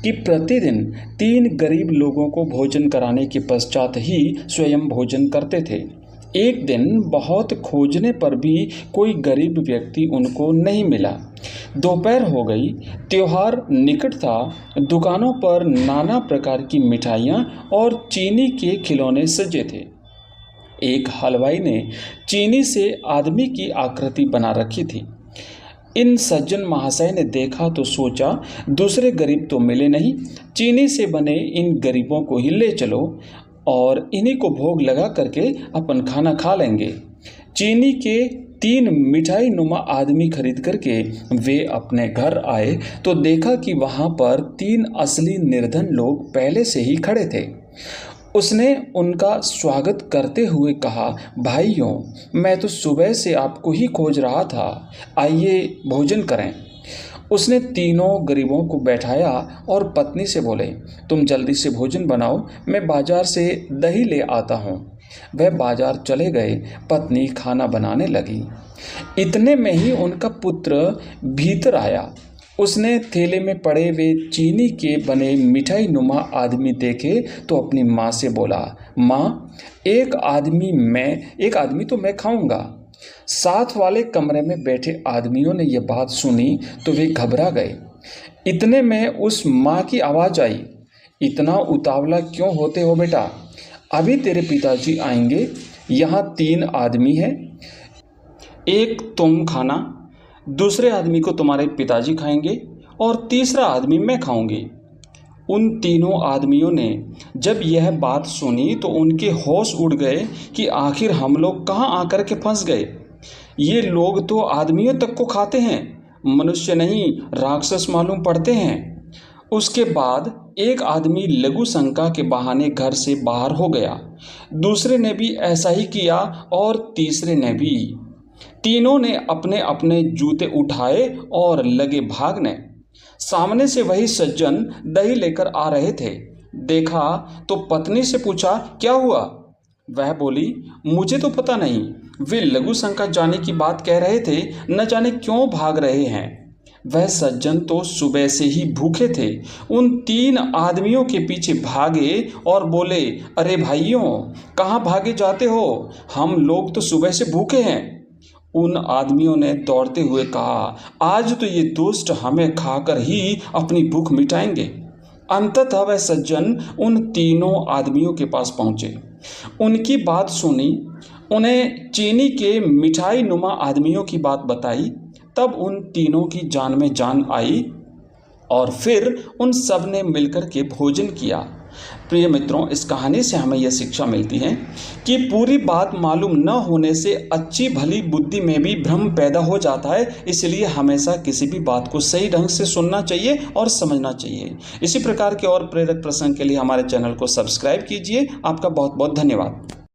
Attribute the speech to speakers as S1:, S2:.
S1: कि प्रतिदिन 3 गरीब लोगों को भोजन कराने के पश्चात ही स्वयं भोजन करते थे। एक दिन बहुत खोजने पर भी कोई गरीब व्यक्ति उनको नहीं मिला। दोपहर हो गई, त्योहार निकट था। दुकानों पर नाना प्रकार की मिठाइयाँ और चीनी के खिलौने सजे थे। एक हलवाई ने चीनी से आदमी की आकृति बना रखी थी। इन सज्जन महाशय ने देखा तो सोचा, दूसरे गरीब तो मिले नहीं, चीनी से बने इन गरीबों को ही ले चलो और इन्हीं को भोग लगा करके अपन खाना खा लेंगे। चीनी के 3 मिठाई नुमा आदमी खरीद करके वे अपने घर आए तो देखा कि वहाँ पर 3 असली निर्धन लोग पहले से ही खड़े थे। उसने उनका स्वागत करते हुए कहा, भाइयों, मैं तो सुबह से आपको ही खोज रहा था, आइए भोजन करें। उसने तीनों गरीबों को बैठाया और पत्नी से बोले, तुम जल्दी से भोजन बनाओ, मैं बाजार से दही ले आता हूँ। वह बाजार चले गए। पत्नी खाना बनाने लगी। इतने में ही उनका पुत्र भीतर आया। उसने थैले में पड़े वे चीनी के बने मिठाई नुमा आदमी देखे तो अपनी माँ से बोला, माँ, एक आदमी तो मैं खाऊंगा। साथ वाले कमरे में बैठे आदमियों ने यह बात सुनी तो वे घबरा गए। इतने में उस माँ की आवाज़ आई, इतना उतावला क्यों होते हो बेटा? अभी तेरे पिताजी आएंगे। यहाँ 3 आदमी हैं, एक तुम खाना, दूसरे आदमी को तुम्हारे पिताजी खाएंगे और तीसरा आदमी मैं खाऊंगी। उन तीनों आदमियों ने जब यह बात सुनी तो उनके होश उड़ गए कि आखिर हम लोग कहाँ आकर के फंस गए। ये लोग तो आदमियों तक को खाते हैं, मनुष्य नहीं राक्षस मालूम पड़ते हैं। उसके बाद एक आदमी लघु शंका के बहाने घर से बाहर हो गया, दूसरे ने भी ऐसा ही किया और तीसरे ने भी। तीनों ने अपने अपने जूते उठाए और लगे भागने। सामने से वही सज्जन दही लेकर आ रहे थे। देखा तो पत्नी से पूछा, क्या हुआ? वह बोली, मुझे तो पता नहीं, वे लघु शंका जाने की बात कह रहे थे, न जाने क्यों भाग रहे हैं। वह सज्जन तो सुबह से ही भूखे थे। उन 3 आदमियों के पीछे भागे और बोले, अरे भाइयों, कहाँ भागे जाते हो? हम लोग तो सुबह से भूखे हैं। उन आदमियों ने दौड़ते हुए कहा, आज तो ये दुष्ट हमें खाकर ही अपनी भूख मिटाएंगे। अंततः वह सज्जन उन तीनों आदमियों के पास पहुँचे। उनकी बात सुनी, उन्हें चीनी के मिठाई नुमा आदमियों की बात बताई। तब उन तीनों की जान में जान आई और फिर उन सब ने मिलकर के भोजन किया। प्रिय मित्रों, इस कहानी से हमें यह शिक्षा मिलती है कि पूरी बात मालूम न होने से अच्छी भली बुद्धि में भी भ्रम पैदा हो जाता है। इसलिए हमेशा किसी भी बात को सही ढंग से सुनना चाहिए और समझना चाहिए। इसी प्रकार के और प्रेरक प्रसंग के लिए हमारे चैनल को सब्सक्राइब कीजिए। आपका बहुत बहुत धन्यवाद।